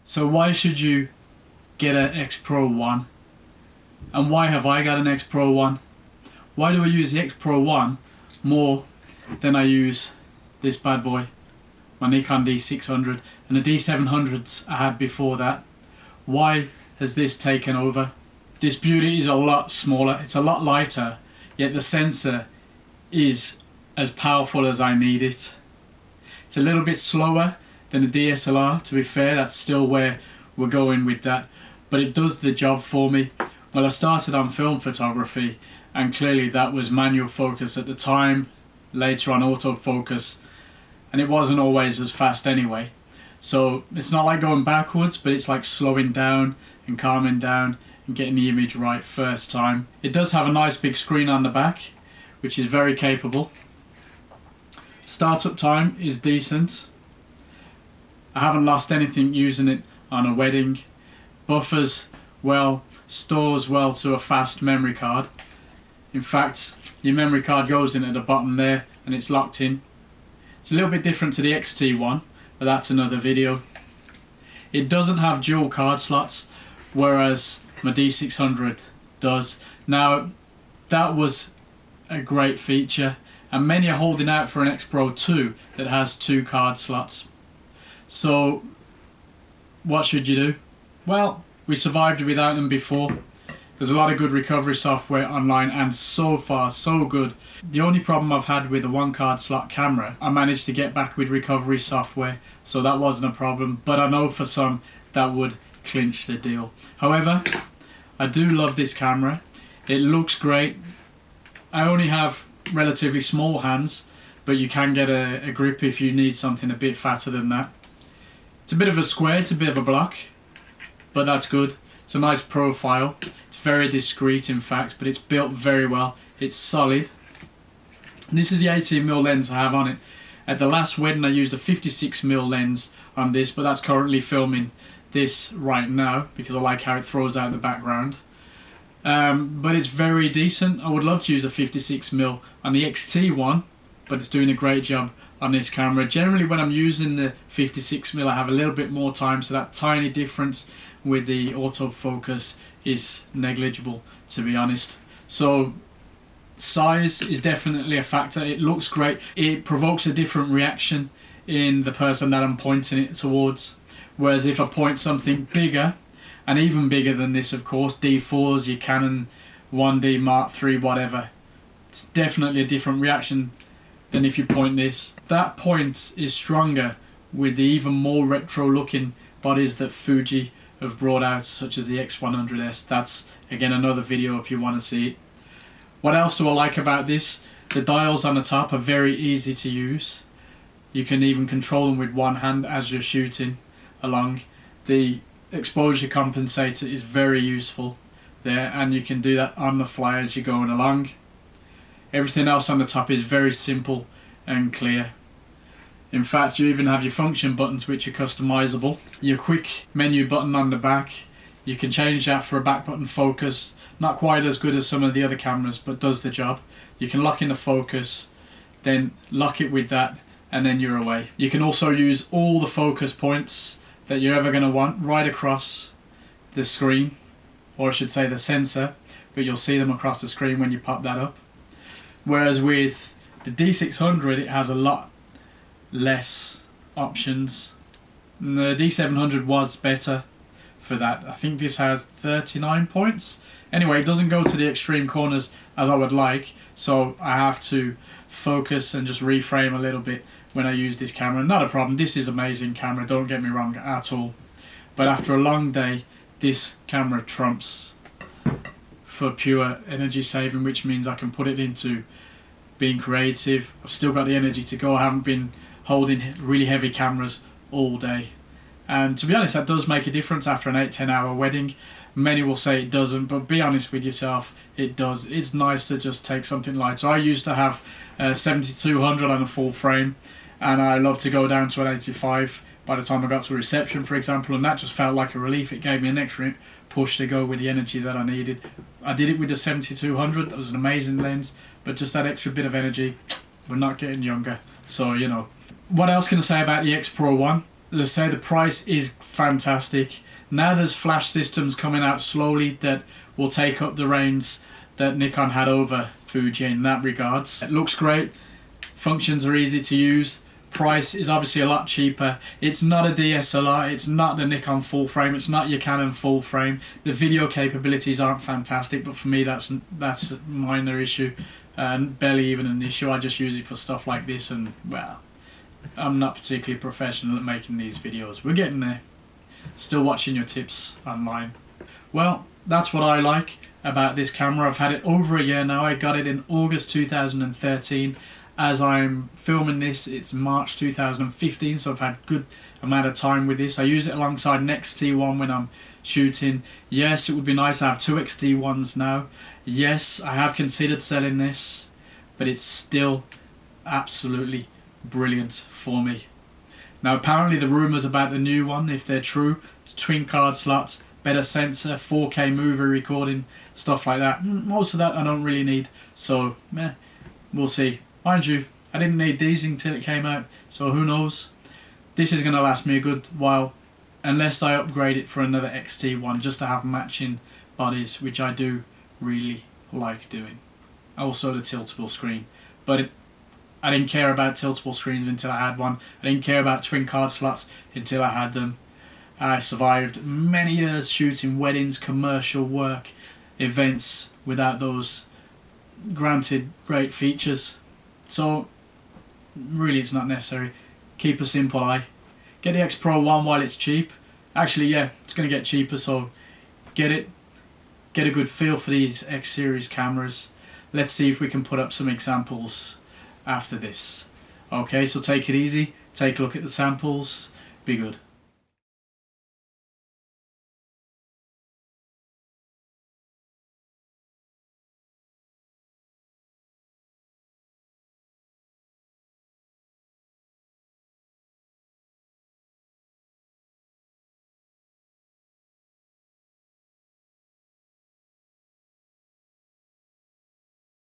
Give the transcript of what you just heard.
So why should you get an X-Pro 1? And why have I got an X-Pro 1? Why do I use the X-Pro 1 more than I use this bad boy, my Nikon D600, and the D700s I had before that? Why has this taken over? This beauty is a lot smaller, it's a lot lighter, yet the sensor is as powerful as I need it. It's a little bit slower than the DSLR, to be fair, that's still where we're going with that, but it does the job for me. Well, I started on film photography, and clearly that was manual focus at the time, later on autofocus, and it wasn't always as fast anyway. So it's not like going backwards, but it's like slowing down and calming down and getting the image right first time. It does have a nice big screen on the back, which is very capable. Startup time is decent. I haven't lost anything using it on a wedding. Buffers well, stores well to a fast memory card. In fact, your memory card goes in at the bottom there and it's locked in. It's a little bit different to the XT1, but that's another video. It doesn't have dual card slots, whereas my D600 does. Now, that was a great feature, and many are holding out for an X-Pro 2 that has 2 card slots. So what should you do? Well, we survived without them before. There's a lot of good recovery software online, and so far so good. The only problem I've had with the 1 card slot camera, I managed to get back with recovery software, so that wasn't a problem, but I know for some that would clinch the deal. However, I do love this camera. It looks great. I only have relatively small hands, but you can get a grip if you need something a bit fatter than that. It's a bit of a square, it's a bit of a block, but that's good. It's a nice profile. It's very discreet in fact, but it's built very well. It's solid. And this is the 18mm lens I have on it. At the last wedding I used a 56mm lens on this, but that's currently filming this right now because I like how it throws out the background. But it's very decent. I would love to use a 56mm on the XT1, but it's doing a great job on this camera. Generally when I'm using the 56mm I have a little bit more time, so that tiny difference with the autofocus is negligible, to be honest. So size is definitely a factor. It looks great. It provokes a different reaction in the person that I'm pointing it towards. Whereas if I point something bigger, and even bigger than this of course, D4s, your Canon 1D Mark III, whatever, it's definitely a different reaction than if you point this. That point is stronger with the even more retro looking bodies that Fuji have brought out, such as the X100S. That's again another video if you want to see it. What else do I like about this? The dials on the top are very easy to use. You can even control them with one hand as you're shooting along. The exposure compensator is very useful there, and you can do that on the fly as you're going along. Everything else on the top is very simple and clear. In fact, you even have your function buttons which are customizable. Your quick menu button on the back, you can change that for a back button focus. Not quite as good as some of the other cameras, but does the job. You can lock in the focus, then lock it with that, and then you're away. You can also use all the focus points that you're ever going to want right across the screen, or I should say the sensor, but you'll see them across the screen when you pop that up. Whereas with the D600 it has a lot less options. And the D700 was better for that. I think this has 39 points. Anyway, it doesn't go to the extreme corners as I would like, so I have to focus and just reframe a little bit when I use this camera. Not a problem, this is an amazing camera, don't get me wrong at all. But after a long day, this camera trumps for pure energy saving, which means I can put it into being creative. I've still got the energy to go. I haven't been holding really heavy cameras all day. And to be honest, that does make a difference after an 8-10 hour wedding. Many will say it doesn't, but be honest with yourself, it does. It's nice to just take something light. So I used to have a 7200 on a full frame, and I love to go down to an 85 by the time I got to reception, for example, and that just felt like a relief. It gave me an extra push to go with the energy that I needed. I did it with the 7200, that was an amazing lens, but just that extra bit of energy. We're not getting younger, so you know. What else can I say about the X-Pro 1? let's say the price is fantastic. Now there's flash systems coming out slowly that will take up the reins that Nikon had over Fuji in that regards. It looks great, functions are easy to use, price is obviously a lot cheaper. It's not a DSLR, it's not the Nikon full frame, it's not your Canon full frame. The video capabilities aren't fantastic, but for me that's a minor issue and barely even an issue. I just use it for stuff like this, and well, I'm not particularly professional at making these videos. We're getting there. Still watching your tips online. Well, that's what I like about this camera. I've had it over a year now. I got it in August 2013. As I'm filming this, it's March 2015, so I've had a good amount of time with this. I use it alongside an X-T1 when I'm shooting. Yes, it would be nice to have two X-T1s now. Yes, I have considered selling this, but it's still absolutely brilliant for me. Now apparently the rumours about the new one, if they're true, twin card slots, better sensor, 4K movie recording, stuff like that. Most of that I don't really need, so we'll see. Mind you, I didn't need these until it came out, so who knows. This is going to last me a good while, unless I upgrade it for another X-T1 just to have matching bodies, which I do really like doing. Also the tiltable screen, but I didn't care about tiltable screens until I had one. I didn't care about twin card slots until I had them. I survived many years shooting weddings, commercial work, events without those granted great features. So really it's not necessary. Keep a simple eye. Get the X Pro 1 while it's cheap. Actually, yeah, it's going to get cheaper, so get it. Get a good feel for these X series cameras. Let's see if we can put up some examples after this. Okay, so take it easy, take a look at the samples, be good.